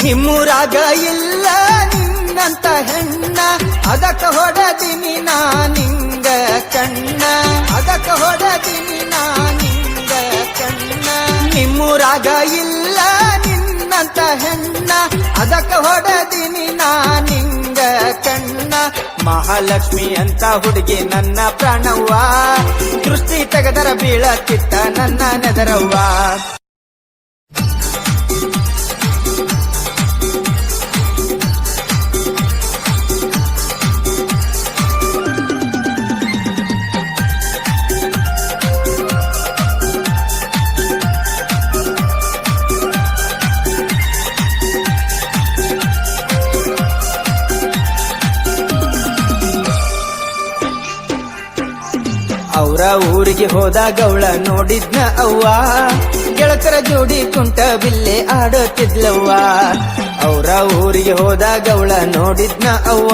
ನಿಮ್ಮೂರಾಗ ಇಲ್ಲ ನಿನ್ನಂತ ಹೆಣ್ಣ, ಅದಕ್ಕ ಹೊಡದಿನಿ ನಾ ನಿಂಗ ಕಣ್ಣ, ಅದಕ್ಕ ಹೊಡದಿನಿ ನಾ ನಿಂಗ ಕಣ್ಣ. ನಿಮ್ಮೂರಾಗ ಇಲ್ಲ ನಿನ್ನಂತ ಹೆಣ್ಣ, ಅದಕ್ಕ ಹೊಡದಿನಿ ನಾ ನಿಂಗ ಕಣ್ಣ. ಮಹಾಲಕ್ಷ್ಮಿ ಅಂತ ಹುಡುಗಿ ನನ್ನ ಪ್ರಾಣವ್ವ, ದೃಷ್ಟಿ ತೆಗೆದರ ಬೀಳತ್ತಿತ್ತ ನನ್ನ ನೆದರವ್ವ. ಅವರ ಊರಿಗೆ ಹೋದಾಗ ಅವಳ ನೋಡಿದ್ನ ಅವ್ವ, ಗೆಳತರ ಜೋಡಿ ಕುಂಟ ಬಿಲ್ಲೆ ಆಡುತ್ತಿದ್ಲವ್ವ. ಅವರ ಊರಿಗೆ ಹೋದಾಗ ಅವಳ ನೋಡಿದ್ನ ಅವ್ವ,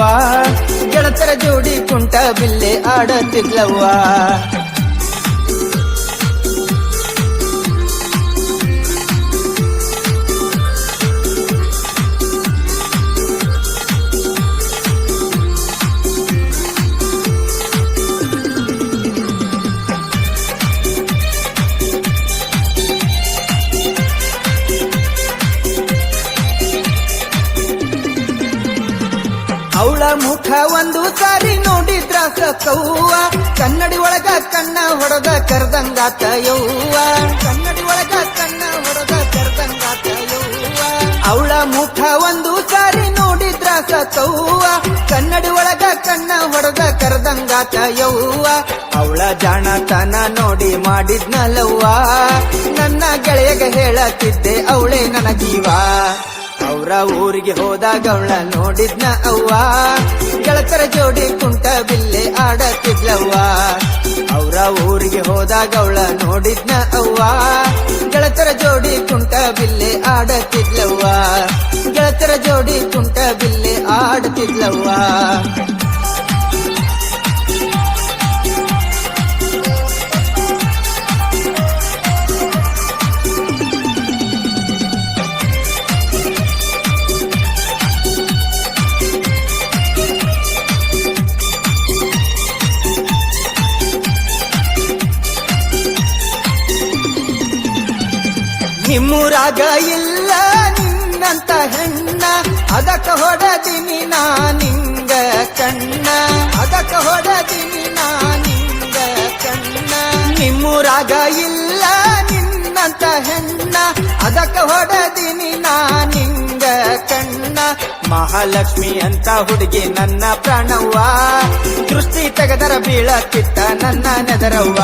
ಗೆಳತರ ಜೋಡಿ ಕುಂಟ ಬಿಲ್ಲೆ ಆಡುತ್ತಿದ್ಲವ್ವ. ಅವಳ ಮುಖ ಒಂದು ಸಾರಿ ನೋಡಿದ್ರ ಸಕವ್ವ, ಕನ್ನಡಿ ಒಳಗ ಕಣ್ಣ ಹೊಡೆದ ಕರ್ದಂಗಾತ ಯವ್ವ, ಕನ್ನಡಿ ಒಳಗ ಕಣ್ಣ ಹೊಡೆದ ಕರ್ದಂಗಾತ ಯವ್ವ. ಅವಳ ಮುಖ ಒಂದು ಸಾರಿ ನೋಡಿದ್ರ ಸಕವ್ವ, ಕನ್ನಡಿ ಒಳಗ ಕಣ್ಣ ಹೊಡೆದ ಕರ್ದಂಗಾತ ಯವ್ವ. ಅವಳ ಜಾಣತನ ನೋಡಿ ಮಾಡಿದ್ನಲ್ಲವ್ವ, ನನ್ನ ಗೆಳೆಯಗ ಹೇಳತ್ತಿದ್ದೆ ಅವಳೇ ನನ್ನ ಜೀವ. ಅವರ ಊರಿಗೆ ಹೋದಾಗ ಅವಳ ನೋಡಿದ್ನ ಅವ್ವ, ಗೆಳತರ ಜೋಡಿ ಕುಂಟ ಬಿಲ್ಲೆ ಆಡತ್ತಿದ್ಲವ್ವ. ಅವರ ಊರಿಗೆ ಹೋದಾಗ ಅವಳ ನೋಡಿದ್ನ ಅವ್ವ, ಗೆಳತರ ಜೋಡಿ ಕುಂಟ ಬಿಲ್ಲೆ ಆಡತ್ತಿದ್ಲವ್ವ, ಗೆಳತರ ಜೋಡಿ ಕುಂಟ ಬಿಲ್ಲೆ ಆಡುತ್ತಿದ್ಲವ್ವ. ನಿಮ್ಮೂರಾಗ ಇಲ್ಲ ನಿನ್ನಂತ ಹೆಣ್ಣ, ಅದಕ್ಕ ಹೊಡದಿನಿ ನಾ ನಿಂಗ ಕಣ್ಣ, ಅದಕ್ಕ ಹೊಡದಿನಿ ನಾ ನಿಂಗ ಕಣ್ಣ. ನಿಮ್ಮೂರಾಗ ಇಲ್ಲ ನಿನ್ನಂತ ಹೆಣ್ಣ, ಅದಕ್ಕ ಹೊಡದಿನಿ ನಾ ನಿಂಗ ಕಣ್ಣ. ಮಹಾಲಕ್ಷ್ಮಿ ಅಂತ ಹುಡುಗಿ ನನ್ನ ಪ್ರಾಣವ್ವ, ದೃಷ್ಟಿ ತೆಗೆದರ ಬೀಳತ್ತಿತ್ತ ನನ್ನ ನೆದರವ್ವ.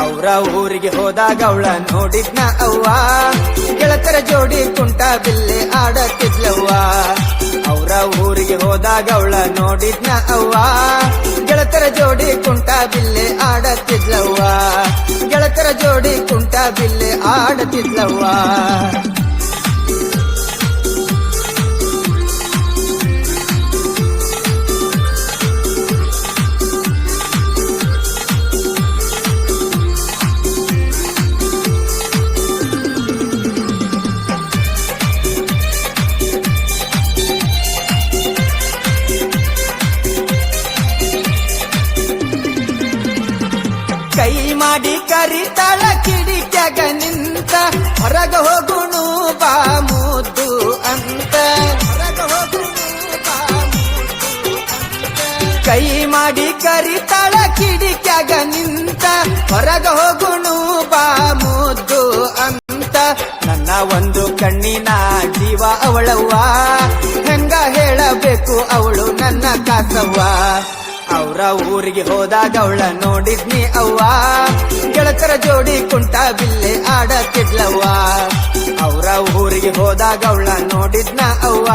ಅವರ ಊರಿಗೆ ಹೋದಾಗ ಅವಳ ನೋಡಿದ್ನ ಅವ್ವ, ಗೆಳತರ ಜೋಡಿ ಕುಂಟ ಬಿಲ್ಲೆ ಆಡತ್ತಿದ್ಲವ್ವ. ಅವರ ಊರಿಗೆ ಹೋದಾಗ ಅವಳ ನೋಡಿದ್ನ ಅವ್ವ, ಗೆಳತರ ಜೋಡಿ ಕುಂಟ ಬಿಲ್ಲೆ ಆಡತ್ತಿದ್ಲವ್ವ, ಗೆಳತರ ಜೋಡಿ ಕುಂಟ ಬಿಲ್ಲೆ ಆಡತ್ತಿದ್ಲವ್ವ. ಕೈ ಮಾಡಿ ಕರಿತಾಳ ಕಿಡಿಕ್ಯಾಗ ನಿಂತ, ಹೊರಗ ಹೋಗುಣು ಬಾ ಮುದ್ದು ಅಂತ, ಹೊರಗ ಹೋಗುಣು ಬಾ ಮುದ್ದು ಅಂತ. ಕೈ ಮಾಡಿ ಕರಿತಾಳ ಕಿಡಿಕ್ಯಾಗ ನಿಂತ, ಹೊರಗ ಹೋಗುಣು ಬಾ ಮುದ್ದು ಅಂತ. ನನ್ನ ಒಂದು ಕಣ್ಣಿನ ಜೀವ ಅವಳವ್ವ, ಹೆಂಗ ಹೇಳಬೇಕು ಅವಳು ನನ್ನ ಕಾಸವ್ವ. ಅವರ ಊರಿಗೆ ಹೋದಾಗ ಅವಳ ನೋಡಿದ್ನಿ ಅವ್ವ, ಗೆಳತರ ಜೋಡಿ ಕುಂಟ ಬಿಲ್ಲೆ ಆಡತ್ತಿದ್ಲವ್ವ. ಅವರ ಊರಿಗೆ ಹೋದಾಗ ಅವಳ ನೋಡಿದ್ನ ಅವ್ವ,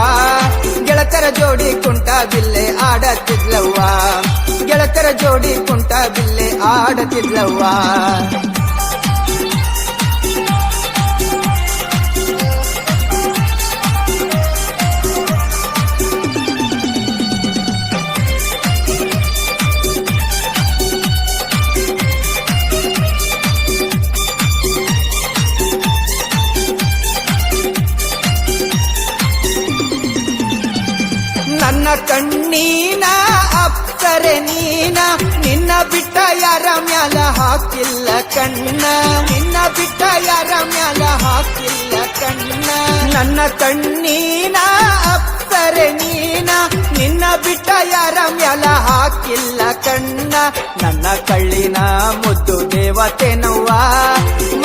ಗೆಳತರ ಜೋಡಿ ಕುಂಟ ಬಿಲ್ಲೆ ಆಡತ್ತಿದ್ಲವ್ವ, ಗೆಳತರ ಜೋಡಿ ಕುಂಟ ಬಿಲ್ಲೆ ಆಡತ್ತಿದ್ಲವ್ವ. ನನ್ನ ಕಣ್ಣೀನ ಅಪ್ಸರೆ ನೀನ ನಿನ್ನ ಬಿಟ್ಟ ಯಾರ ಮ್ಯಾಲ ಹಾಕಿಲ್ಲ ಕಣ್ಣ ನಿನ್ನ ಬಿಟ್ಟ ಯಾರ ಮ್ಯಾಲ ಹಾಕಿಲ್ಲ ಕಣ್ಣ ನನ್ನ ಕಣ್ಣೀನ ಅಪ್ಸರೆ ನೀನ ನಿನ್ನ ಬಿಟ್ಟ ಯಾರ ಮ್ಯಾಲ ಹಾಕಿಲ್ಲ ಕಣ್ಣ ನನ್ನ ಕಳ್ಳಿನ ಮುದ್ದು ದೇವತೆನವ್ವ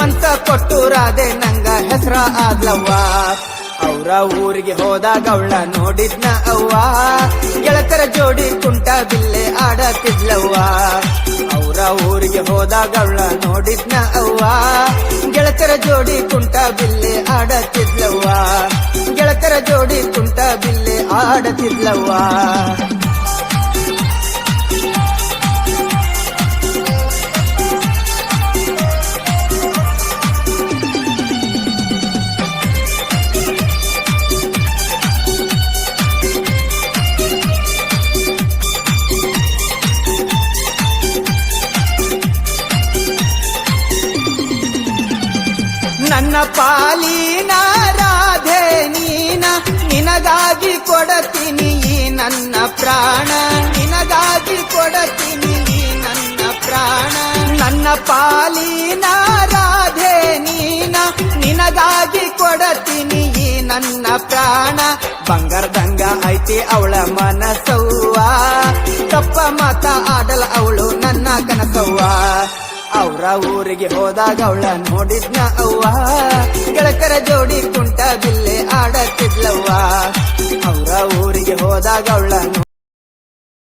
ಮಂತ ಕೊಟ್ಟು ರಾಧೆ ನಂಗ ಹೆಸರ ಆದ್ಲವ್ವ ಅವ್ರ ಊರಿಗೆ ಹೋದಾಗ ಅವಳ ನೋಡಿದ್ನ ಅವ್ವ ಗೆಳತರ ಜೋಡಿ ಕುಂಟ ಬಿಲ್ಲೆ ಆಡತಿದ್ಲವ್ವ ಅವ್ರ ಊರಿಗೆ ಹೋದಾಗ ಅವಳ ನೋಡಿದ್ನ ಅವ್ವ ಗೆಳತರ ಜೋಡಿ ಕುಂಟ ಬಿಲ್ಲೆ ಆಡತಿದ್ಲವ್ವ ಗೆಳತರ ಜೋಡಿ ಕುಂಟ ಬಿಲ್ಲೆ ಆಡತಿದ್ಲವ್ವ ನನ್ನ ಪಾಲಿನ ರಾಧೆ ನೀನ ನಿನಗಾಗಿ ಕೊಡತೀನಿ ಈ ನನ್ನ ಪ್ರಾಣ ನಿನಗಾಗಿ ಕೊಡತೀನಿ ಈ ನನ್ನ ಪ್ರಾಣ ನನ್ನ ಪಾಲಿನ ರಾಧೆ ನೀನ ನಿನಗಾಗಿ ಕೊಡತೀನಿ ಈ ನನ್ನ ಪ್ರಾಣ ಬಂಗಾರದಂಗ ಐತಿ ಅವಳ ಮನಸವ್ವ ತಪ್ಪ ಮಾತ ಆಡಲ ಅವಳು ನನ್ನ ಕನಸವ್ವ ಅವ್ರ ಊರಿಗೆ ಹೋದಾಗ ಅವಳ ನೋಡಿದ್ನ ಅವ್ವ ಗೆಳಕರ ಜೋಡಿ ಕುಂಟ ಬಿಲ್ಲೆ ಆಡತಿದ್ಲವ್ವ ಅವ್ರ ಊರಿಗೆ ಹೋದಾಗ ಅವಳ